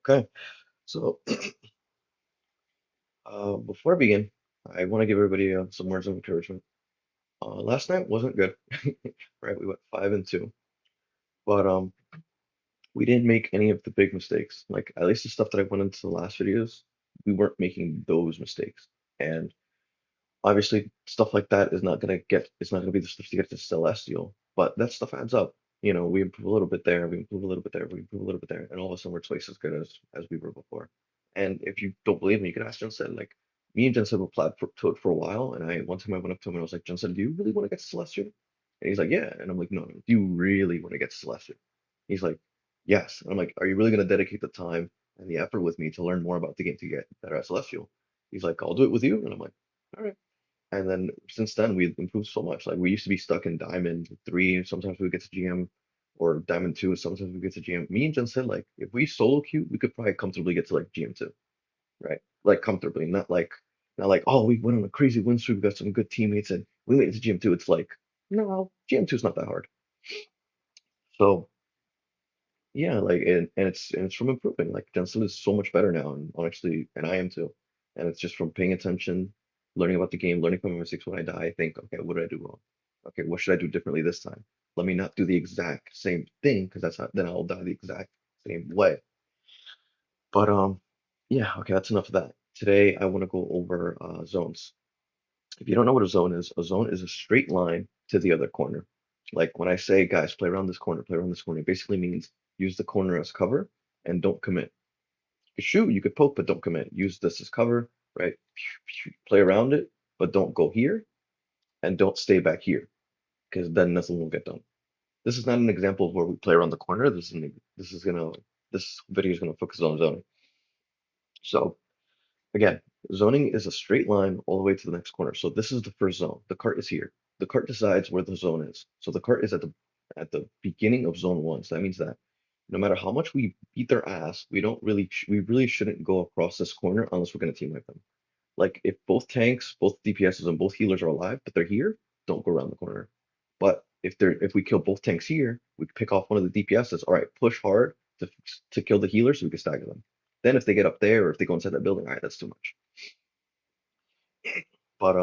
Okay, so before I begin, I want to give everybody some words of encouragement. Last night wasn't good, right? We went 5-2, but we didn't make any of the big mistakes. Like at least the stuff that I went into the last videos, we weren't making those mistakes. And obviously, stuff like that is not gonna get. It's not gonna be the stuff to get to Celestial, but that stuff adds up. We improve a little bit there, we improve a little bit there, we improve a little bit there, and all of a sudden we're twice as good as we were before. And if you don't believe me, you can ask Jensen. Like me and Jensen were plaid to it for a while, and one time I went up to him and I was like, Jensen, do you really want to get to Celestial? And he's like, yeah. And I'm like, no, no, do you really want to get to Celestial? He's like, yes. And I'm like, are you really gonna dedicate the time and the effort with me to learn more about the game to get better at Celestial? He's like, I'll do it with you. And I'm like, all right. And then since then, we've improved so much. Like we used to be stuck in Diamond 3, sometimes we would get to GM, or Diamond 2, sometimes we get to GM. Me and Jen said, like, if we solo queue, we could probably comfortably get to like GM2, right? Like comfortably, not like, oh, we went on a crazy win streak, we got some good teammates, and we made it to GM2. It's like, no, GM2 is not that hard. So yeah, like and it's from improving. Like Jensen is so much better now, and honestly, and I am too. And it's just from paying attention, learning about the game, learning from my mistakes. When I die, I think, okay, what did I do wrong? Okay, what should I do differently this time? Let me not do the exact same thing, because that's not, then I'll die the exact same way. But yeah, okay, that's enough of that. Today I want to go over zones. If you don't know what a zone is a straight line to the other corner. Like when I say, guys, play around this corner, play around this corner, it basically means use the corner as cover and don't commit. You could shoot, you could poke, but don't commit. Use this as cover, right? Play around it, but don't go here and don't stay back here because then nothing will get done. This is not an example of where we play around the corner. This video is gonna focus on zoning. So again, zoning is a straight line all the way to the next corner. So this is the first zone. The cart is here. The cart decides where the zone is. So the cart is at the beginning of zone one. So that means that no matter how much we beat their ass, we really shouldn't go across this corner unless we're gonna team wipe them. Like if both tanks, both DPSs, and both healers are alive, but they're here, don't go around the corner. But if we kill both tanks here, we can pick off one of the DPSs. All right, push hard to kill the healer so we can stagger them. Then if they get up there or if they go inside that building, all right, that's too much. But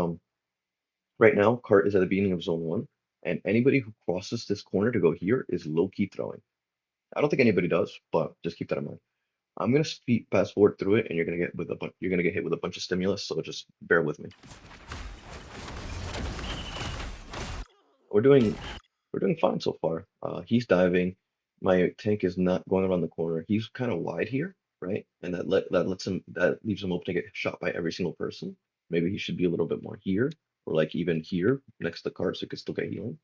right now, cart is at the beginning of zone one, and anybody who crosses this corner to go here is low key throwing. I don't think anybody does, but just keep that in mind. I'm gonna speed fast forward through it, and you're gonna get hit with a bunch of stimulus. So just bear with me. We're doing we're doing fine so far. He's diving. My tank is not going around the corner. He's kind of wide here, right? And that leaves him open to get shot by every single person. Maybe he should be a little bit more here, or like even here next to the cart, so he could still get healing.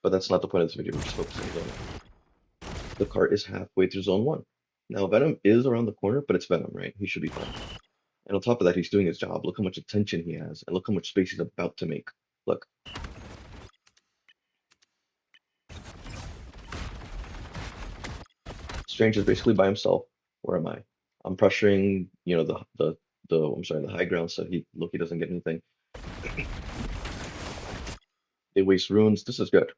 But that's not the point of this video. We're just focusing on zone. The cart is halfway through zone one. Now Venom is around the corner, but it's Venom, right? He should be fine. And on top of that, he's doing his job. Look how much attention he has, and look how much space he's about to make. Look. Strange is basically by himself. Where am I? I'm pressuring, the high ground so Loki doesn't get anything. They waste runes. This is good.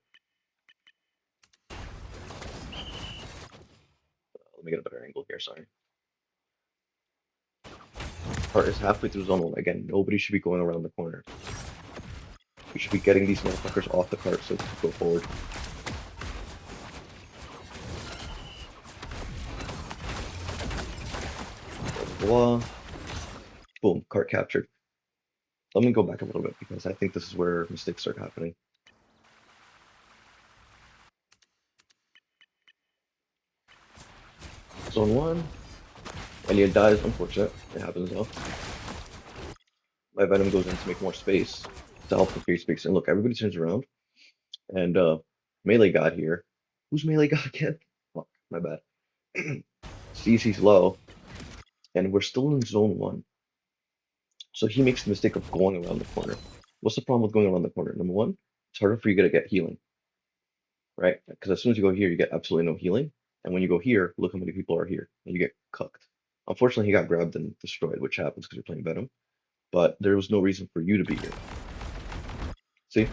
Let me get a better angle here, sorry. Cart is halfway through zone one. Again, nobody should be going around the corner. We should be getting these motherfuckers off the cart so we can go forward. Blah. Boom, cart captured. Let me go back a little bit because I think this is where mistakes start happening. Zone one. Elliot dies, unfortunate. It happens though. My Venom goes in to make more space to help the free space. And look, everybody turns around, and Melee got here. Who's Melee got again? Fuck, my bad. CC's low, and we're still in zone one. So he makes the mistake of going around the corner. What's the problem with going around the corner? Number one, it's harder for you to get healing, right? Because as soon as you go here, you get absolutely no healing. And when you go here, look how many people are here, and you get cucked. Unfortunately, he got grabbed and destroyed, which happens because you're playing Venom. But there was no reason for you to be here. See?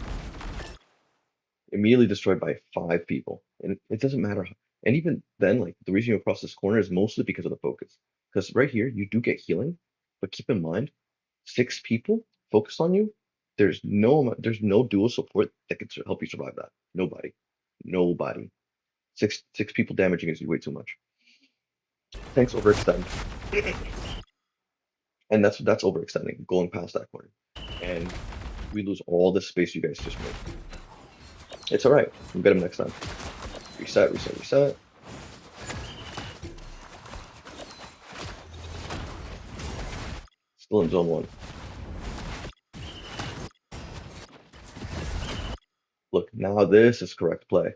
Immediately destroyed by 5 people. And it doesn't matter. And even then, like the reason you cross this corner is mostly because of the focus. Because right here, you do get healing, but keep in mind, 6 people focused on you. There's no dual support that can help you survive that. Nobody. Six people damaging is way too much. Tanks overextend, and that's overextending, going past that corner, and we lose all the space you guys just made. It's all right. We'll get him next time. Reset, reset, reset. Still in zone 1. Look, now this is correct play.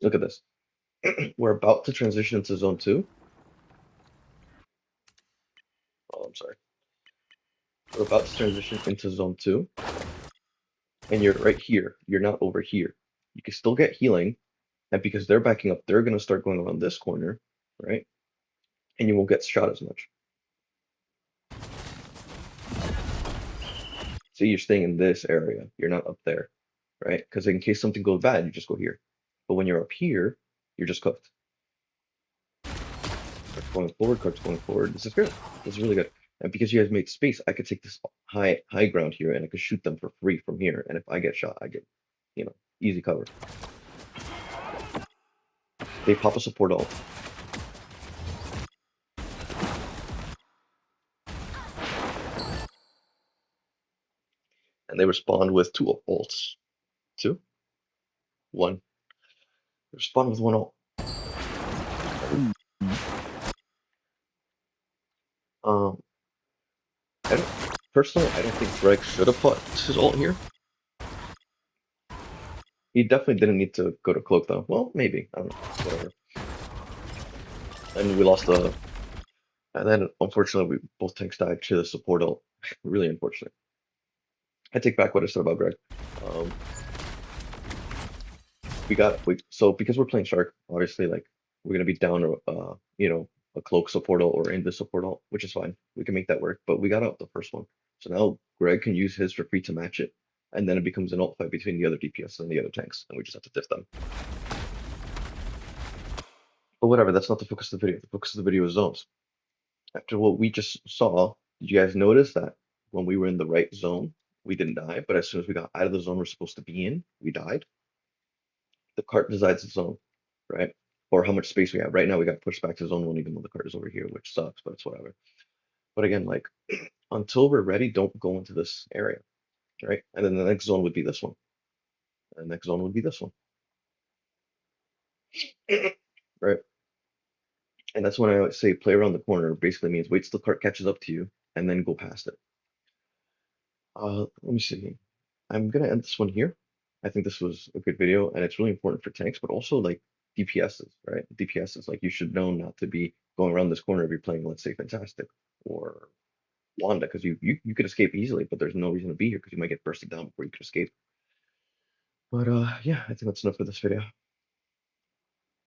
Look at this. We're about to transition into zone 2. Oh, I'm sorry. We're about to transition into zone 2, and you're right here. You're not over here. You can still get healing, and because they're backing up, they're going to start going around this corner, right? And you won't get shot as much. See, you're staying in this area. You're not up there, right? Because in case something goes bad, you just go here. But when you're up here, you're just cooked. Cards going forward, cards going forward. This is good. This is really good. And because you guys made space, I could take this high ground here, and I could shoot them for free from here. And if I get shot, I get, easy cover. They pop a support ult. And they respond with 2 ults. 2? 1. They respond with 1 ult. Personally, I don't think Greg should have put his ult here. He definitely didn't need to go to cloak though. Well, maybe. I don't know. Whatever. And we lost the. And then unfortunately, we both tanks died to the support ult. Really unfortunate. I take back what I said about Greg. So because we're playing Shark, obviously, like we're gonna be down, a cloak support ult or in the support ult, which is fine. We can make that work. But we got out the first one, so now Greg can use his for free to match it, and then it becomes an ult fight between the other DPS and the other tanks, and we just have to diff them. But whatever, that's not the focus of the video. The focus of the video is zones. After what we just saw, did you guys notice that when we were in the right zone, we didn't die, but as soon as we got out of the zone we're supposed to be in, we died? The cart decides the zone, right? Or how much space we have. Right now we got pushed back to zone 1 even though the cart is over here, which sucks, but it's whatever. But again, like, until we're ready, don't go into this area, right? And then the next zone would be this one. And the next zone would be this one. Right? And that's when I say play around the corner. Basically means wait till the cart catches up to you and then go past it. Let me see. I'm gonna end this one here. I think this was a good video, and it's really important for tanks, but also like DPSs, right? DPSs, like you should know not to be going around this corner if you're playing, let's say, Fantastic or Wanda, because you could escape easily, but there's no reason to be here because you might get bursted down before you could escape. But yeah, I think that's enough for this video.